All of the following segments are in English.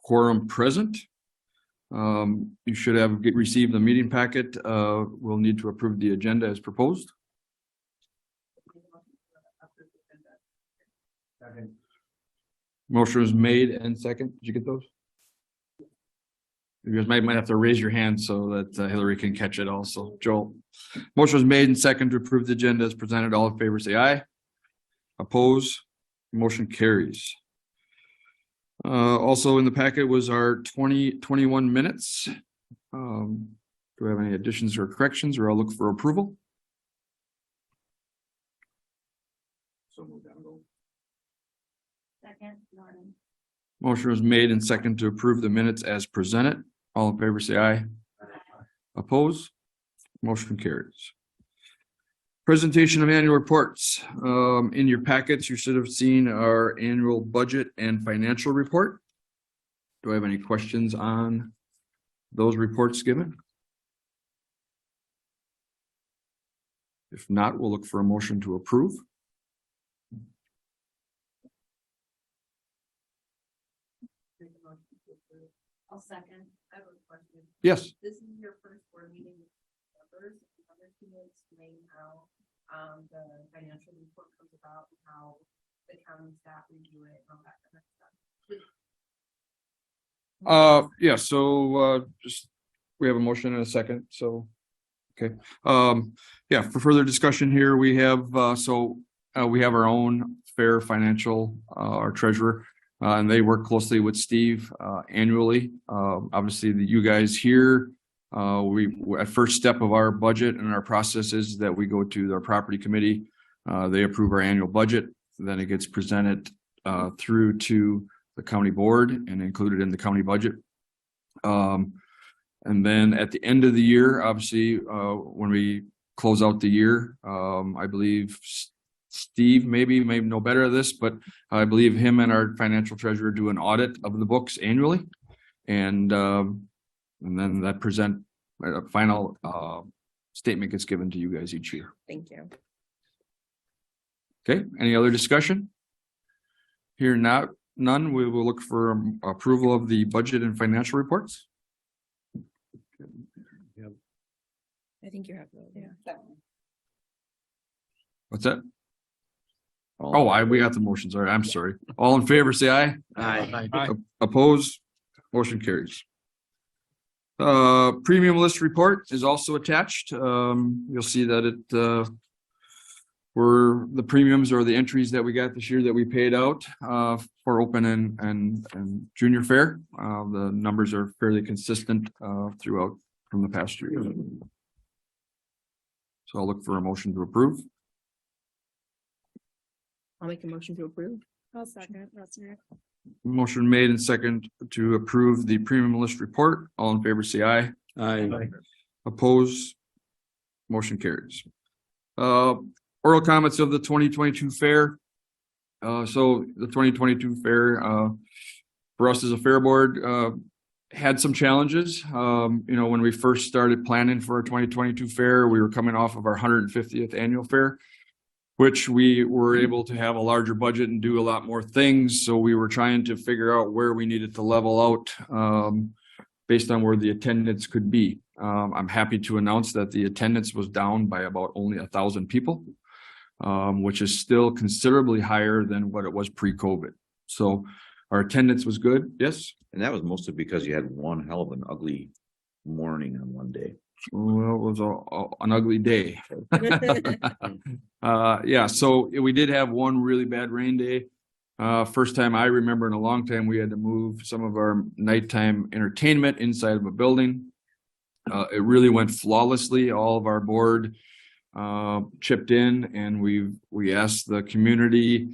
quorum present. You should have received the meeting packet. We'll need to approve the agenda as proposed. Motion was made and second. Did you get those? You guys might have to raise your hand so that Hillary can catch it also. Joel. Motion was made and second to approve the agenda as presented. All in favor, say aye. Oppose. Motion carries. Also in the packet was our 2021 minutes. Do we have any additions or corrections, or I'll look for approval? So move down. Second. Motion was made and second to approve the minutes as presented. All in favor, say aye. Oppose. Motion carries. Presentation of annual reports. In your packets, you should have seen our annual budget and financial report. Do I have any questions on those reports given? If not, we'll look for a motion to approve. I'll second. I have a question. Yes. This is your first board meeting with members. Other students explain how the financial report comes about, and how the county staff review it, and all that kind of stuff. Yeah, so just we have a motion and a second, so okay. Yeah, for further discussion here, we have we have our own fair financial, our treasurer, and they work closely with Steve annually. Obviously, you guys here, we at first step of our budget and our process is that we go to our property committee. They approve our annual budget, then it gets presented through to the county board and included in the county budget. And then at the end of the year, obviously, when we close out the year, I believe Steve maybe know better at this, but I believe him and our financial treasurer do an audit of the books annually. And then that final statement gets given to you guys each year. Thank you. Okay, any other discussion? Here none, we will look for approval of the budget and financial reports. I think you have those. Yeah. What's that? Oh, we got the motions. All right, I'm sorry. All in favor, say aye. Aye. Oppose, motion carries. Premium list report is also attached. You'll see that it were the premiums or the entries that we got this year that we paid out for open and junior fair. The numbers are fairly consistent throughout from the past year. So I'll look for a motion to approve. I'll make a motion to approve. I'll second. Motion made and second to approve the premium list report. All in favor, say aye. Aye. Oppose, motion carries. Oral comments of the 2022 fair. So the 2022 fair for us as a fair board had some challenges. When we first started planning for our 2022 fair, we were coming off of our 150th annual fair, which we were able to have a larger budget and do a lot more things. So we were trying to figure out where we needed to level out based on where the attendance could be. I'm happy to announce that the attendance was down by about only 1,000 people, which is still considerably higher than what it was pre-COVID. So our attendance was good. Yes. And that was mostly because you had one hell of an ugly morning on one day. Well, it was an ugly day. Yeah, so we did have one really bad rain day. First time I remember in a long time, we had to move some of our nighttime entertainment inside of a building. It really went flawlessly. All of our board chipped in, and we asked the community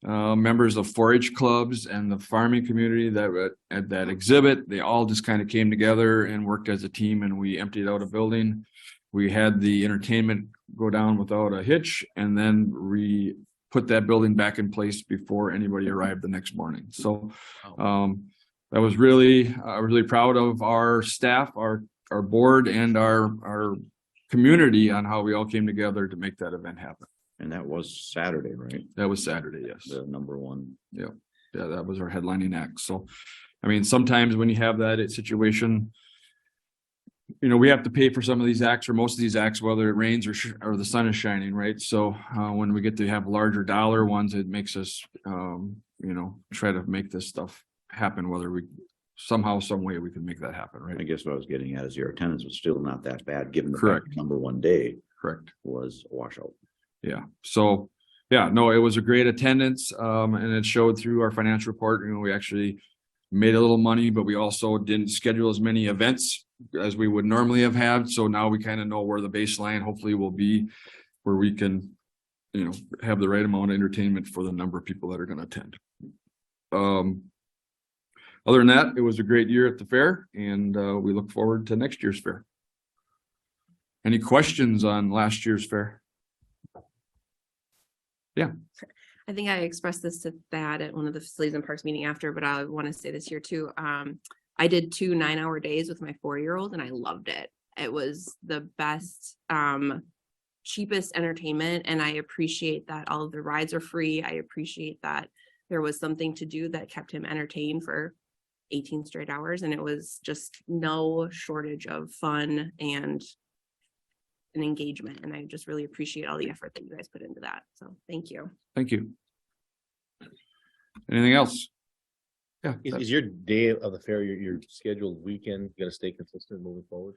members of 4-H clubs and the farming community that at that exhibit, they all just kind of came together and worked as a team, and we emptied out a building. We had the entertainment go down without a hitch, and then we put that building back in place before anybody arrived the next morning. So that was really proud of our staff, our board, and our community on how we all came together to make that event happen. And that was Saturday, right? That was Saturday, yes. The number one. Yeah, that was our headlining act. So I mean, sometimes when you have that situation, you know, we have to pay for some of these acts or most of these acts, whether it rains or the sun is shining, right? So when we get to have larger dollar ones, it makes us, you know, try to make this stuff happen, whether we somehow, some way we can make that happen, right? I guess what I was getting at is your attendance was still not that bad, given the Correct. fact number one day Correct. was a washout. Yeah. So, yeah, no, it was a great attendance. And it showed through our financial report. You know, we actually made a little money, but we also didn't schedule as many events as we would normally have had. So now we kind of know where the baseline hopefully will be, where we can, you know, have the right amount of entertainment for the number of people that are going to attend. Other than that, it was a great year at the fair, and we look forward to next year's fair. Any questions on last year's fair? Yeah. I think I expressed this to Thad at one of the facilities and parks meeting after, but I want to say this here too. I did 2 9-hour days with my 4-year-old and I loved it. It was the best, cheapest entertainment. And I appreciate that all of the rides are free. I appreciate that there was something to do that kept him entertained for 18 straight hours. And it was just no shortage of fun and an engagement. And I just really appreciate all the effort that you guys put into that. So thank you. Thank you. Anything else? Yeah. Is your day of the fair, your scheduled weekend, gonna stay consistent moving forward?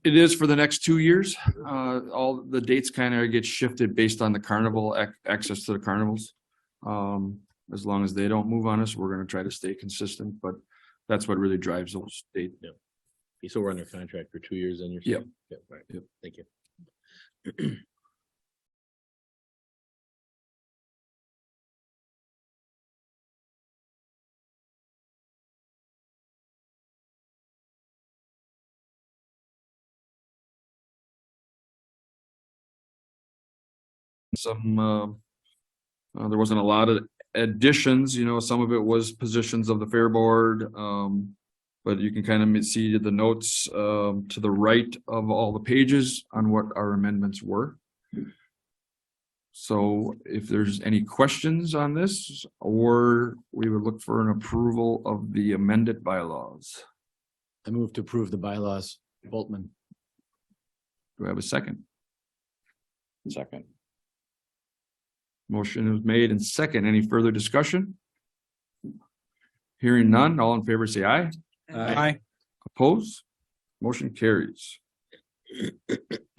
It is for the next 2 years. All the dates kind of get shifted based on the carnival, access to the carnivals. As long as they don't move on us, we're going to try to stay consistent, but that's what really drives those dates. So we're under contract for 2 years and you're. Yep. Right. Yep. Thank you. There wasn't a lot of additions, you know, some of it was positions of the fair board. But you can kind of see the notes to the right of all the pages on what our amendments were. So if there's any questions on this, or we would look for an approval of the amended bylaws. I move to approve the bylaws. Boltman. Do I have a second? Second. Motion is made and second. Any further discussion? Hearing none, all in favor say aye. Aye. Opposed? Motion carries.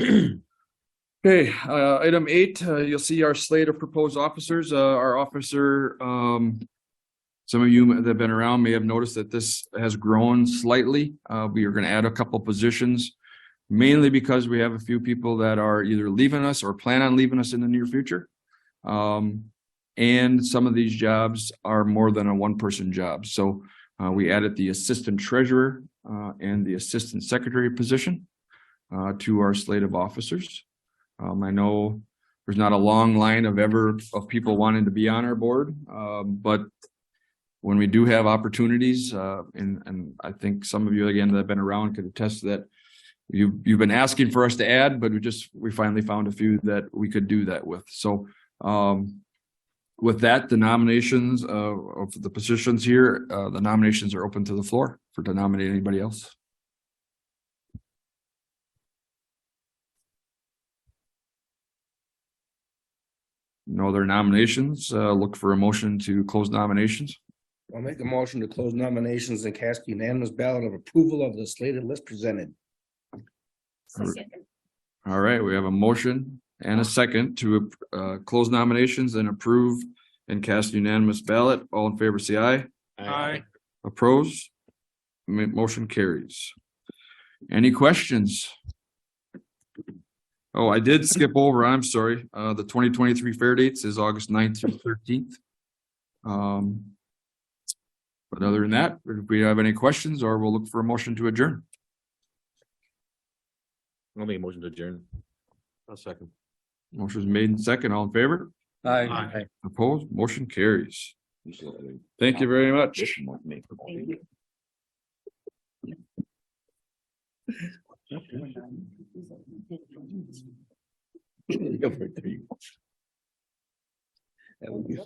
Okay, item 8, you'll see our slate of proposed officers. Our officer, some of you that have been around may have noticed that this has grown slightly. We are going to add a couple positions, mainly because we have a few people that are either leaving us or plan on leaving us in the near future. And some of these jobs are more than a one-person job. So we added the assistant treasurer and the assistant secretary position to our slate of officers. I know there's not a long line of people wanting to be on our board, but when we do have opportunities, and I think some of you again that have been around could attest to that. You've been asking for us to add, but we finally found a few that we could do that with. So with that, the nominations of the positions here, the nominations are open to the floor to nominate anybody else. No other nominations. Look for a motion to close nominations. I'll make a motion to close nominations and cast unanimous ballot of approval of the slated list presented. All right, we have a motion and a second to close nominations and approve and cast unanimous ballot. All in favor, say aye. Aye. Opposed? Motion carries. Any questions? Oh, I did skip over, I'm sorry. The 2023 fair dates is August 9th through 13th. But other than that, if we have any questions, or we'll look for a motion to adjourn. I'll make a motion to adjourn. I'll second. Motion is made in second. All in favor? Aye. Opposed? Motion carries. Thank you very much. Thank you. Go for it. There you go. That would be